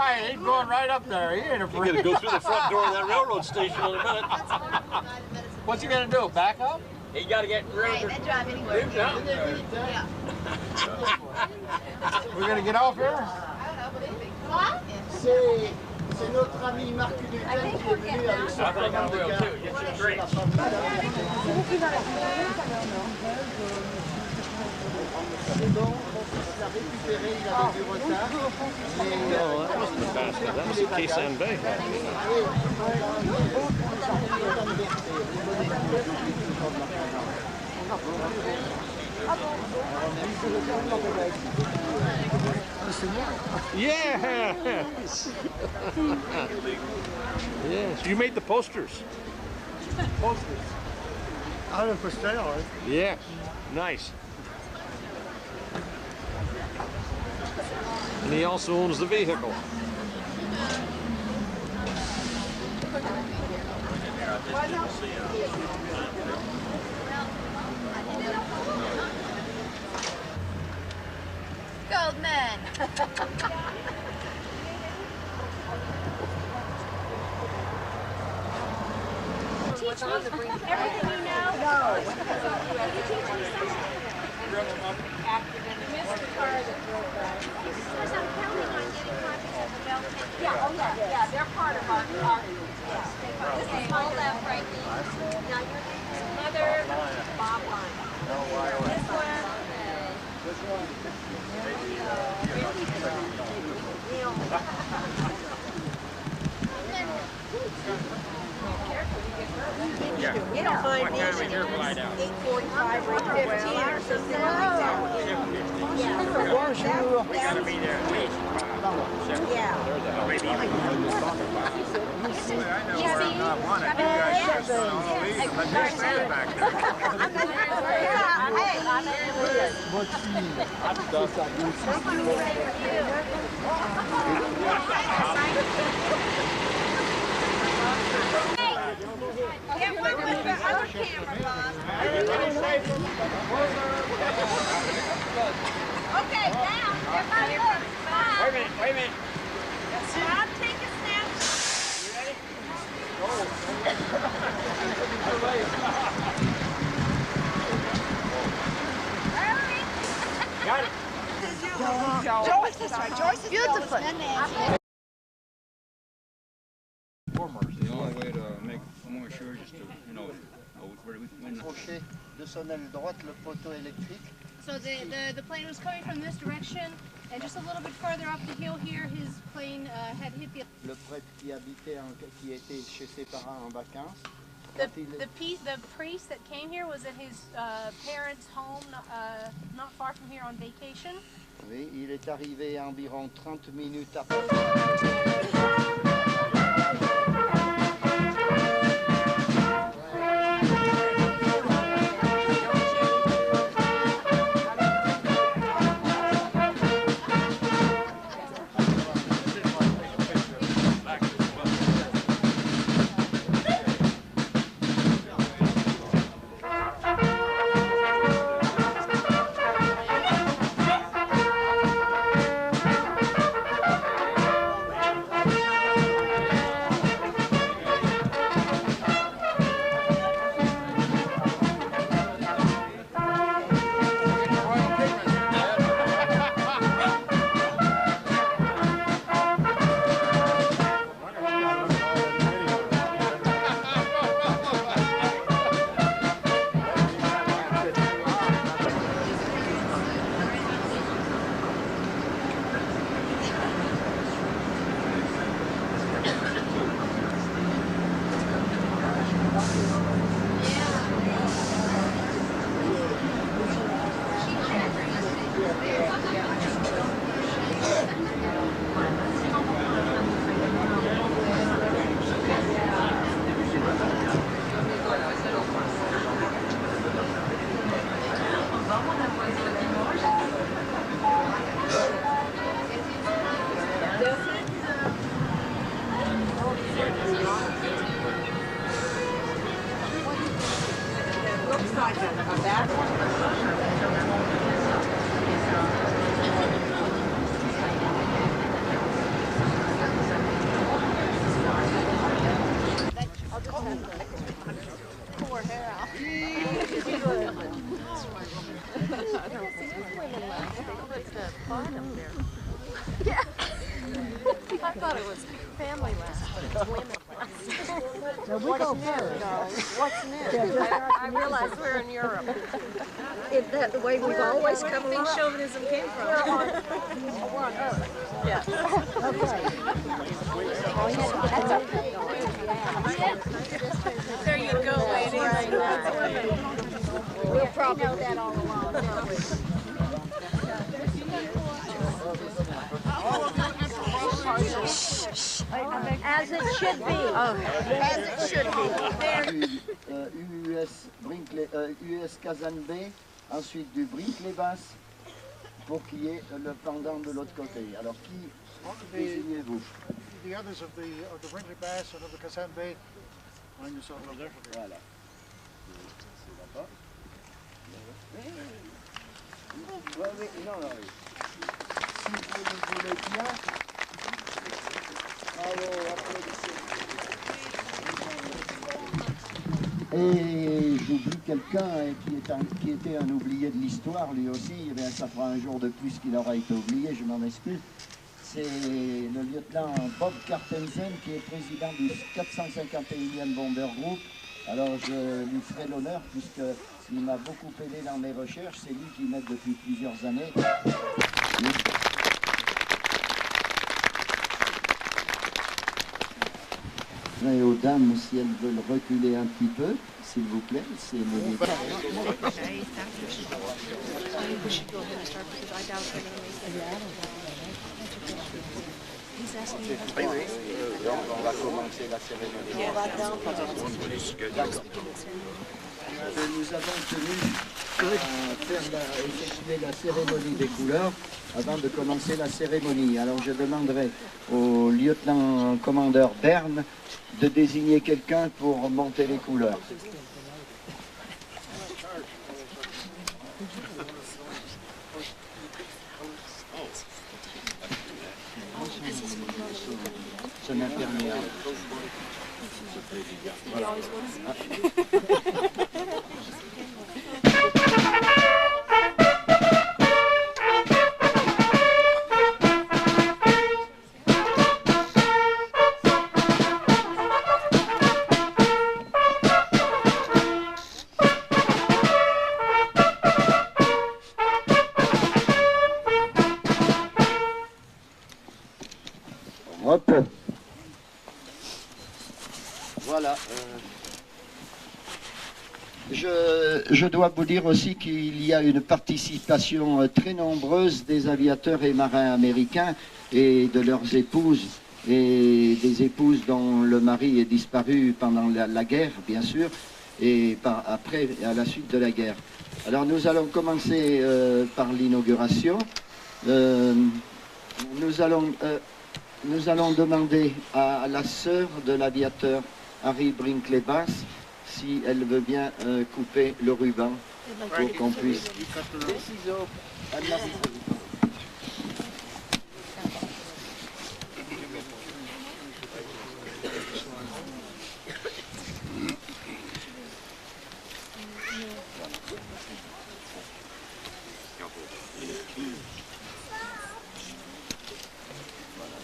quiet. He's going right up there. He ain't afraid. He's going to go through the front door of that railroad station in a minute. What's he going to do? Back up? He got to get Right, then drive anywhere. Yeah. We're going to get off here? What? C'est notre ami Marc Duquesne qui est venu avec son commande de gare. C'est bon, on s'est récupéré, il avait du retard. Mais Yes. Yes. You made the posters. Ah, le poster, ouais. Yes. Nice. And he also owns the vehicle. Goldman. Teach me everything you know? No. Will you teach me something? Missed the car that drove by. Because I'm counting on getting copies of the Bell Pen. Yeah, they're part of our yes. This is my left right here. Now your name is Mother Bob Line. This one. Which one? You don't find these in 8:45 or 8:15 or something like that. Yeah. Bonjour. We got to be there at least. Yeah. Maybe even. I know where I'm not wanted. You guys just don't want to leave. Let me stand back Get one with the other camera, Bob. Okay, now, everybody look. Bob. Wait a minute. Bob, take a snapshot. You ready? Hurry. Got it. Joyce is right. Joyce is beautiful. The only way to make more sure is to, know where we win. Crochet de son aile droite, le poteau électrique. So the plane was coming from this direction, and just a little bit further up the hill here, his plane had hit the... Le prêtre qui habitait, qui était chez ses parents en vacances. The priest that came here was at his parents' home, not far from here on vacation. Oui, il est arrivé à environ 30 minutes après. I thought it was family last, but it's women last. So we go first. What's new? I realize we're in Europe. Is that the way we've always come along? Chauvinism came from. We're on Earth. Yeah. There you go, ladies. We'll probably know that all along. As it should be. As it should be. US Kazan Bay, ensuite du Brinkley-Bass, pour qu'il y ait le pendant de l'autre côté. Alors qui désignez-vous? The others of the Brinkley Bass and of the Kazan Bay. Find yourself over there. Voilà. Oui, oui, non, non. Si vous le voulez bien, alors applaudissez. Et j'oublie quelqu'un qui était un oublié de l'histoire, lui aussi. Eh bien, ça fera un jour de plus qu'il aura été oublié, je m'en excuse. C'est le lieutenant Bob Cartensen, qui est président du 451e Bomber Group. Alors je lui ferai l'honneur, puisqu'il m'a beaucoup aidé dans mes recherches. C'est lui qui m'aide depuis plusieurs années. Et aux dames, si elles veulent reculer un petit peu, s'il vous plaît, c'est le... Donc on va commencer la cérémonie. D'accord. Nous avons tenu à effectuer la cérémonie des couleurs avant de commencer la cérémonie. Alors je demanderai au lieutenant-commandeur Berne de désigner quelqu'un pour monter les couleurs. C'est un infirmier. Voilà. Hop. Voilà. Je dois vous dire aussi qu'il y a une participation très nombreuse des aviateurs et marins américains et de leurs épouses et des épouses dont le mari est disparu pendant la guerre, bien sûr, et après, à la suite de la guerre. Alors nous allons commencer par l'inauguration. Nous allons demander à la sœur de l'aviateur Harry Brinkley-Bass si elle veut bien couper le ruban pour qu'on puisse... Des ciseaux.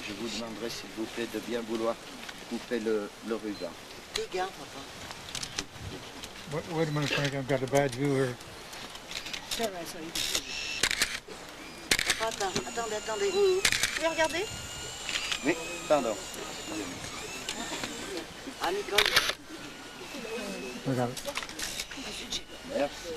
Je vous demanderai s'il vous plaît de bien vouloir couper le ruban. Des gants, papa. Wait a minute, Frank, I've got a bad view here. Papa, attendez. Vous pouvez regarder? Oui, pardon. Ah, Nicole. Regarde. Merci.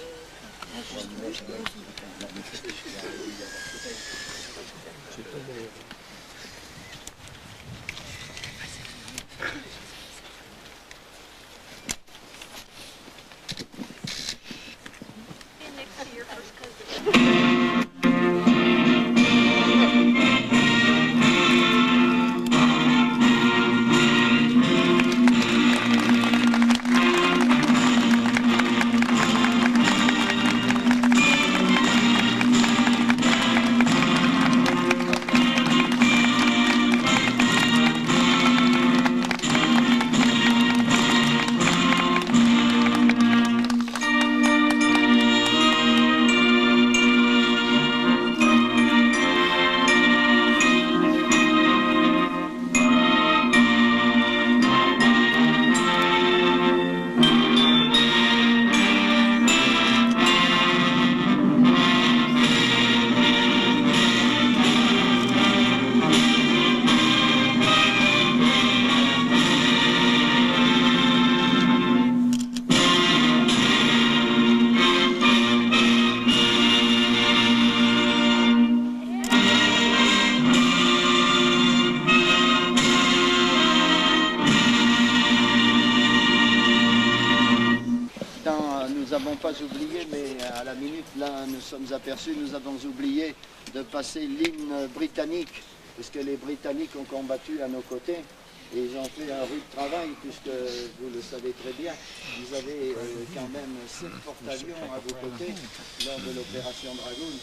oublié, mais à la minute, là, nous sommes aperçus, nous avons oublié de passer l'hymne britannique, puisque les Britanniques ont combattu à nos côtés. Et ils ont fait un rude travail, puisque vous le savez très bien, ils avaient quand même 7 porte-avions à vos côtés lors de l'opération Dragoon.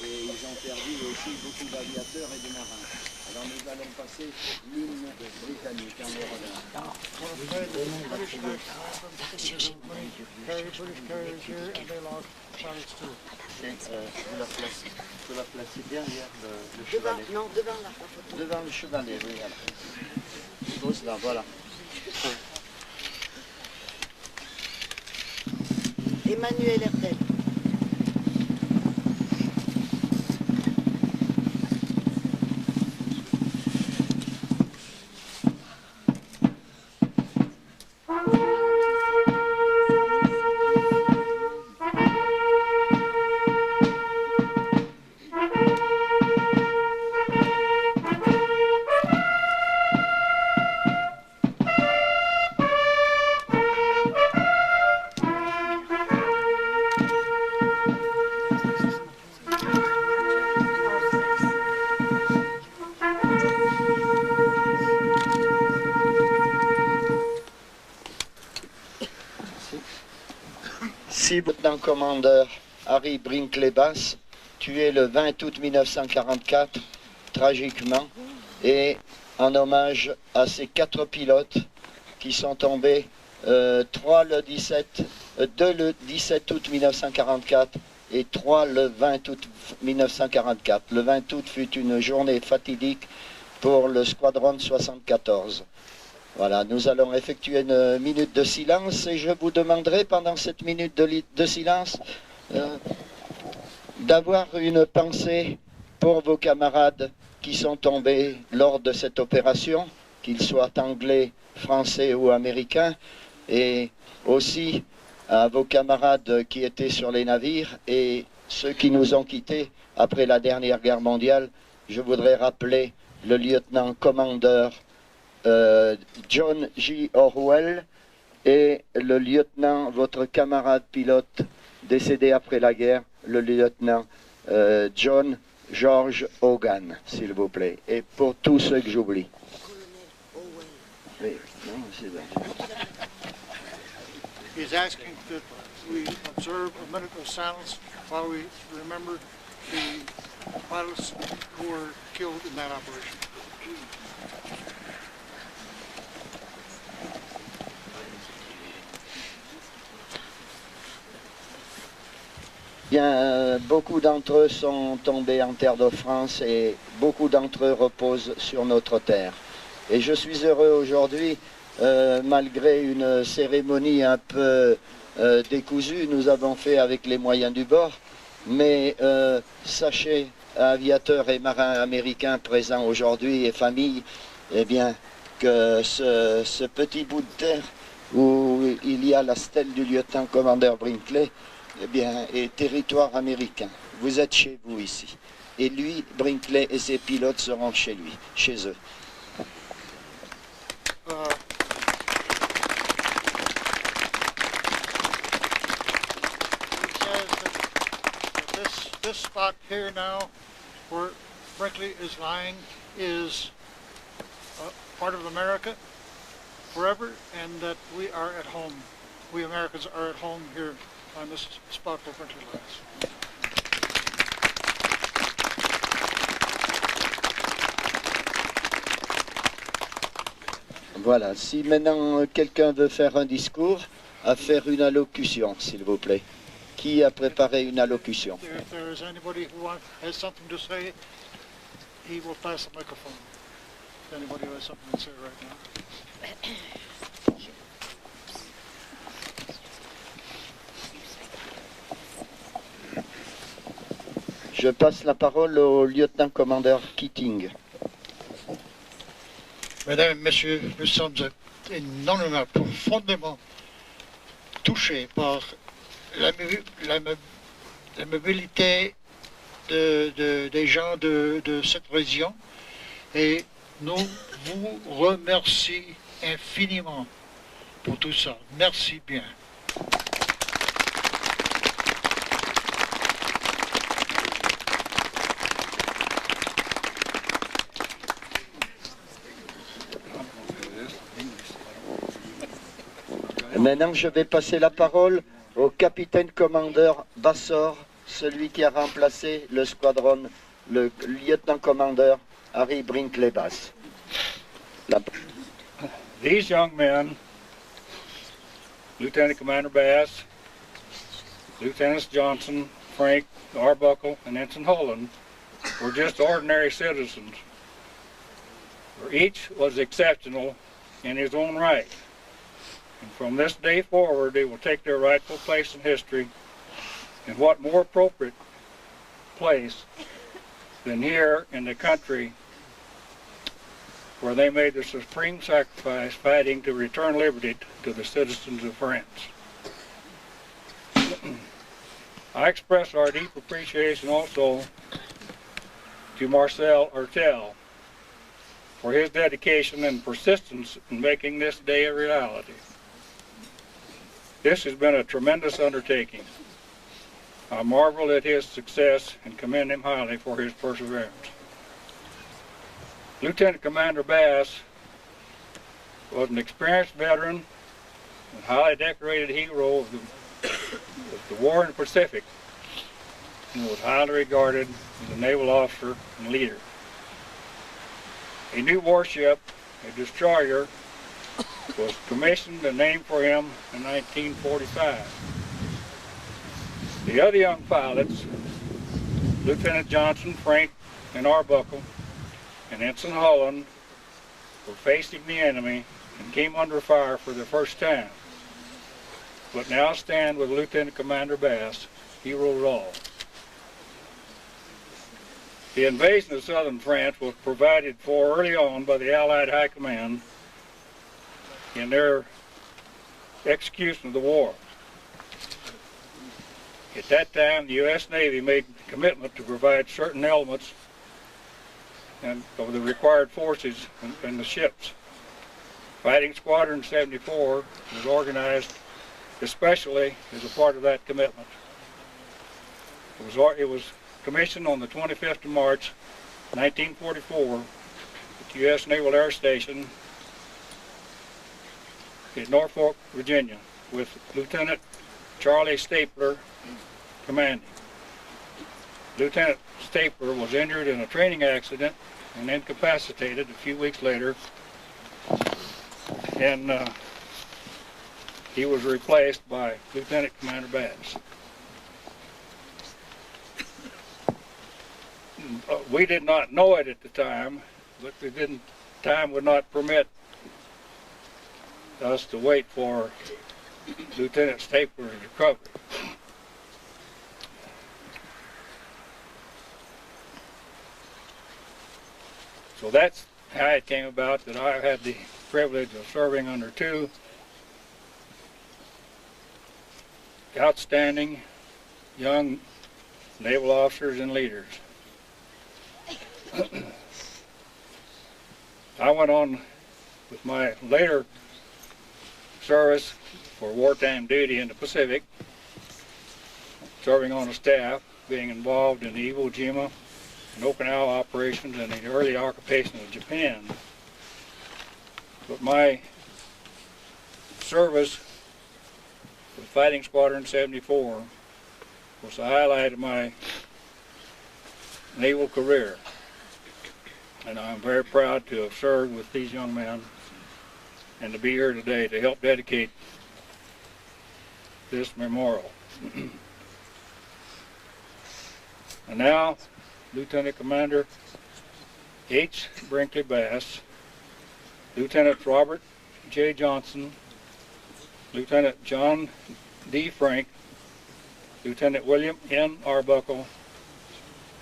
Et ils ont perdu aussi beaucoup d'aviateurs et de marins. Alors nous allons passer l'hymne britannique en Europe. Vous la placez derrière le chevalet. Non, devant la photo. Devant le chevalet, oui, voilà. Pose là, voilà. Emmanuel Hertel. Lieutenant-commandeur Harry Brinkley-Bass, tué le 20 août 1944, tragiquement, et en hommage à ces 4 pilotes qui sont tombés, 2 le 17 août 1944 et 3 le 20 août 1944. Le 20 août fut une journée fatidique pour le Squadron 74. Voilà, nous allons effectuer une minute de silence et je vous demanderai pendant cette minute de silence d'avoir une pensée pour vos camarades qui sont tombés lors de cette opération, qu'ils soient anglais, français ou américains, et aussi à vos camarades qui étaient sur les navires et ceux qui nous ont quittés après la dernière guerre mondiale. Je voudrais rappeler le lieutenant-commandeur John J. Orwell et le lieutenant, votre camarade pilote décédé après la guerre, le lieutenant John George Hogan, s'il vous plaît. Et pour tous ceux que j'oublie. Oui, non, c'est bon. He's asking that we observe a minute of silence while we remember the pilots who were killed in that operation. Bien, beaucoup d'entre eux sont tombés en terre de France et beaucoup d'entre eux reposent sur notre terre. Et je suis heureux aujourd'hui, malgré une cérémonie un peu décousue, nous avons fait avec les moyens du bord, mais sachez, aviateurs et marins américains présents aujourd'hui et familles, eh bien, que ce petit bout de terre où il y a la stèle du lieutenant-commandeur Brinkley, eh bien, est territoire américain. Vous êtes chez vous ici. Et lui, Brinkley et ses pilotes seront chez lui, chez eux. This spot here now, where Brinkley is lying, is part of America forever, and that we are at home. We Americans are at home here on this spot where Brinkley lies. Voilà, si maintenant quelqu'un veut faire un discours, à faire une allocution, s'il vous plaît. Qui a préparé une allocution? If there is anybody who has something to say, he will pass the microphone. If anybody who has something to say right now. Je passe la parole au lieutenant-commandeur Keating. Mesdames et messieurs, nous sommes énormément, profondément touchés par la mobilité des gens de cette région et nous vous remercions infiniment pour tout ça. Merci bien. Maintenant, je vais passer la parole au capitaine-commandeur Bassor, celui qui a remplacé le squadron, le lieutenant-commandeur Harry Brinkley-Bass. These young men, Lieutenant Commander Bass, Lieutenants Johnson, Frank, Arbuckle, and Ensign Holland, were just ordinary citizens. For each was exceptional in his own right. And from this day forward, they will take their rightful place in history. And what more appropriate place than here in the country where they made the supreme sacrifice fighting to return liberty to the citizens of France. I express our deep appreciation also to Marcel Hertel for his dedication and persistence in making this day a reality. This has been a tremendous undertaking. I marvel at his success and commend him highly for his perseverance. Lieutenant Commander Bass was an experienced veteran and highly decorated hero of the war in the Pacific, and was highly regarded as a naval officer and leader. A new warship, a destroyer, was commissioned and named for him in 1945. The other young pilots, Lieutenant Johnson, Frank, and Arbuckle, and Ensign Holland, were facing the enemy and came under fire for the first time, but now stand with Lieutenant Commander Bass, hero of all. The invasion of southern France was provided for early on by the Allied High Command in their execution of the war. At that time, the U.S. Navy made a commitment to provide certain elements of the required forces in the ships. Fighting Squadron 74 was organized especially as a part of that commitment. It was commissioned on the 25th of March, 1944, at the U.S. Naval Air Station in Norfolk, Virginia, with Lieutenant Charlie Stapler commanding. Lieutenant Stapler was injured in a training accident and incapacitated a few weeks later, and he was replaced by Lieutenant Commander Bass. We did not know it at the time, but time would not permit us to wait for Lieutenant Stapler's recovery. So that's how it came about that I had the privilege of serving under two outstanding young naval officers and leaders. I went on with my later service for wartime duty in the Pacific, serving on a staff, being involved in the Iwo Jima and Okinawa operations and the early occupation of Japan. But my service with Fighting Squadron 74 was the highlight of my naval career. And I'm very proud to have served with these young men and to be here today to help dedicate this memorial. And now, Lieutenant Commander H. Brinkley Bass, Lieutenant Robert J. Johnson, Lieutenant John D. Frank, Lieutenant William N. Arbuckle,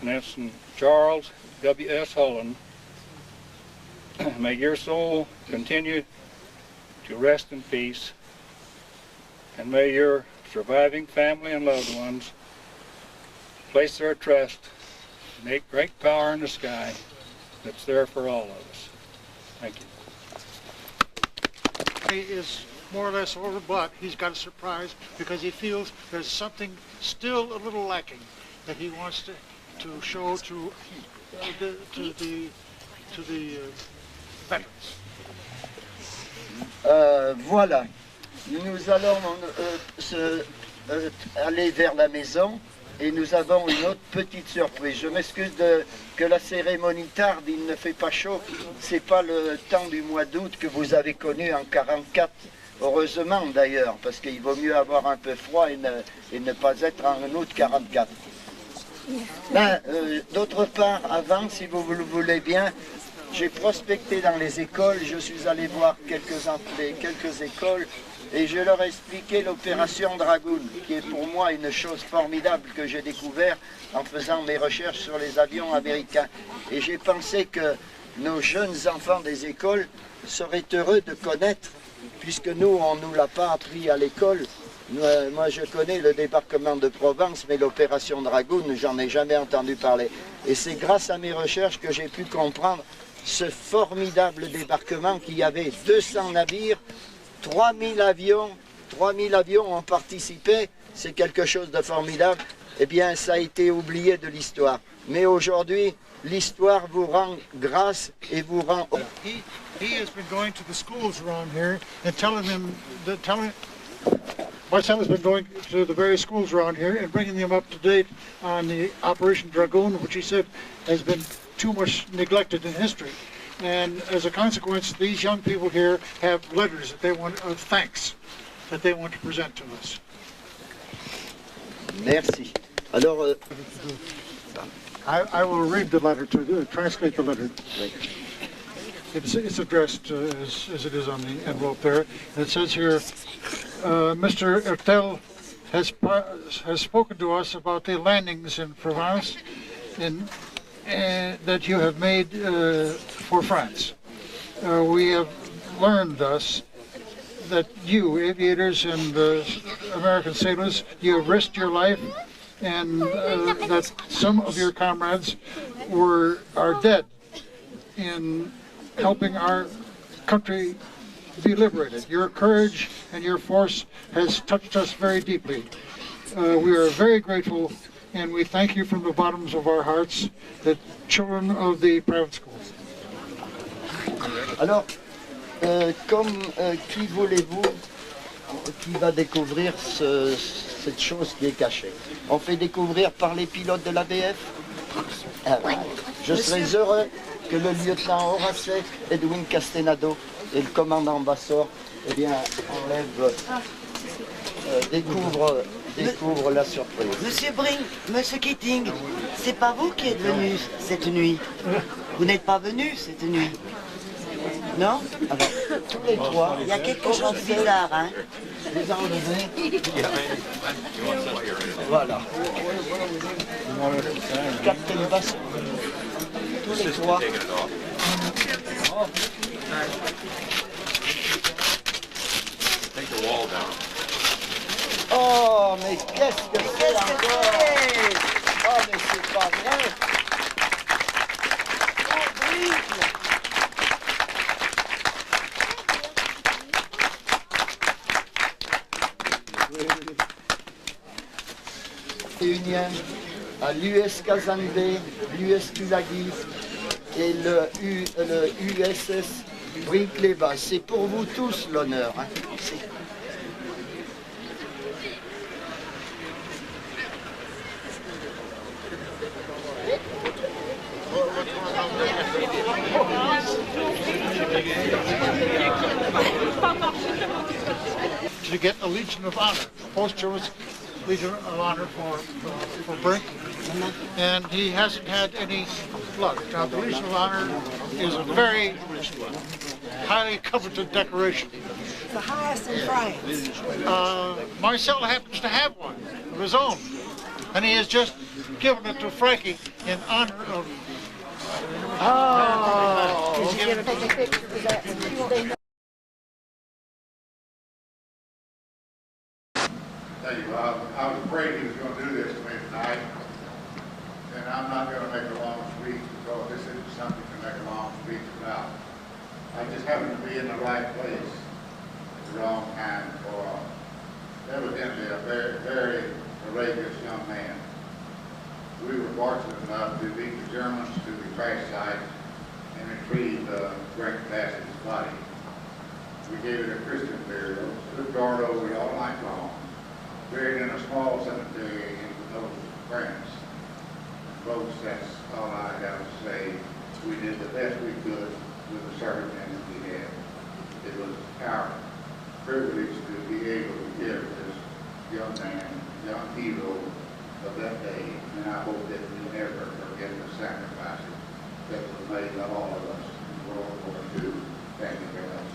and Ensign Charles W. S. Holland, may your soul continue to rest in peace, and may your surviving family and loved ones place their trust in a great power in the sky that's there for all of us. Thank you. He is more or less over, but he's got a surprise because he feels there's something still a little lacking that he wants to show to the veterans. Voilà. nous allons aller vers la maison et nous avons une autre petite surprise. Je m'excuse que la cérémonie tarde, il ne fait pas chaud. C'est pas le temps du mois d'août que vous avez connu en 44. Heureusement d'ailleurs, parce qu'il vaut mieux avoir un peu froid et ne pas être en août 44. Ben, d'autre part, avant, si vous le voulez bien, j'ai prospecté dans les écoles, je suis allé voir quelques écoles et je leur ai expliqué l'opération Dragoon, qui est pour moi une chose formidable que j'ai découvert en faisant mes recherches sur les avions américains. Et j'ai pensé que nos jeunes enfants des écoles seraient heureux de connaître, puisque nous, on ne nous l'a pas appris à l'école. Moi, je connais le débarquement de Provence, mais l'opération Dragoon, j'en ai jamais entendu parler. Et c'est grâce à mes recherches que j'ai pu comprendre ce formidable débarquement qu'il y avait 200 navires, 3000 avions ont participé, c'est quelque chose de formidable. Eh bien, ça a été oublié de l'histoire. Mais aujourd'hui, l'histoire vous rend grâce et vous rend... He has been going to the schools around here and my son has been going to the various schools around here and bringing them up to date on the Operation Dragoon, which he said has been too much neglected in history. And as a consequence, these young people here have letters that they want of thanks that they want to present to us. Merci. Alors, I will read the letter translate the letter. It's addressed as it is on the envelope there. And it says here, Mr. Ertel has spoken to us about the landings in Provence that you have made for France. We have learned thus that you, aviators and American sailors, you have risked your life, and that some of your comrades are dead in helping our country be liberated. Your courage and your force has touched us very deeply. We are very grateful, and we thank you from the bottoms of our hearts, the children of the private schools. Alors, qui voulez-vous qui va découvrir cette chose qui est cachée? On fait découvrir par les pilotes de l'ABF. Je serais heureux que le lieutenant Horace Edwin Castenado et le commandant Bassor découvrent la surprise. Monsieur Brink, Monsieur Keating, c'est pas vous qui êtes venu cette nuit. Vous n'êtes pas venu cette nuit. Non? Alors, tous les trois, il y a quelque chose de bizarre, hein? les enlevés. Voilà. Captain Bassor. Tous les trois. Oh, mais qu'est-ce que c'est encore? Oh, mais c'est pas vrai. Union, à l'US Kazande, l'US Tulagi et le USS Brinkley-Bass. C'est pour vous tous l'honneur. Hein. To get a Legion of Honor, posthumous Legion of Honor for Brink, and he hasn't had any luck. Now, the Legion of Honor is a very highly coveted decoration. The highest in France. Marcel happens to have one of his own, and he has just given it to Frankie in honor of. Oh! Did you ever take a picture for that one? I was afraid he was going to do this to me tonight, and I'm not going to make a long speech because this isn't something to make a long speech about. I just happened to be in the right place at the wrong time for evidently a very, very courageous young man. We were fortunate enough to beat the Germans to the crash site and retrieve Greg Bass's body. We gave it a Christian burial, stood guard over it all night long, buried in a small cemetery in the middle of France. Folks, that's all I have to say. We did the best we could with the circumstances we had. It was our privilege to be able to give this young man, young hero of that day, and I hope that we never forget the sacrifices that were made by all of us in World War II. Thank you very much.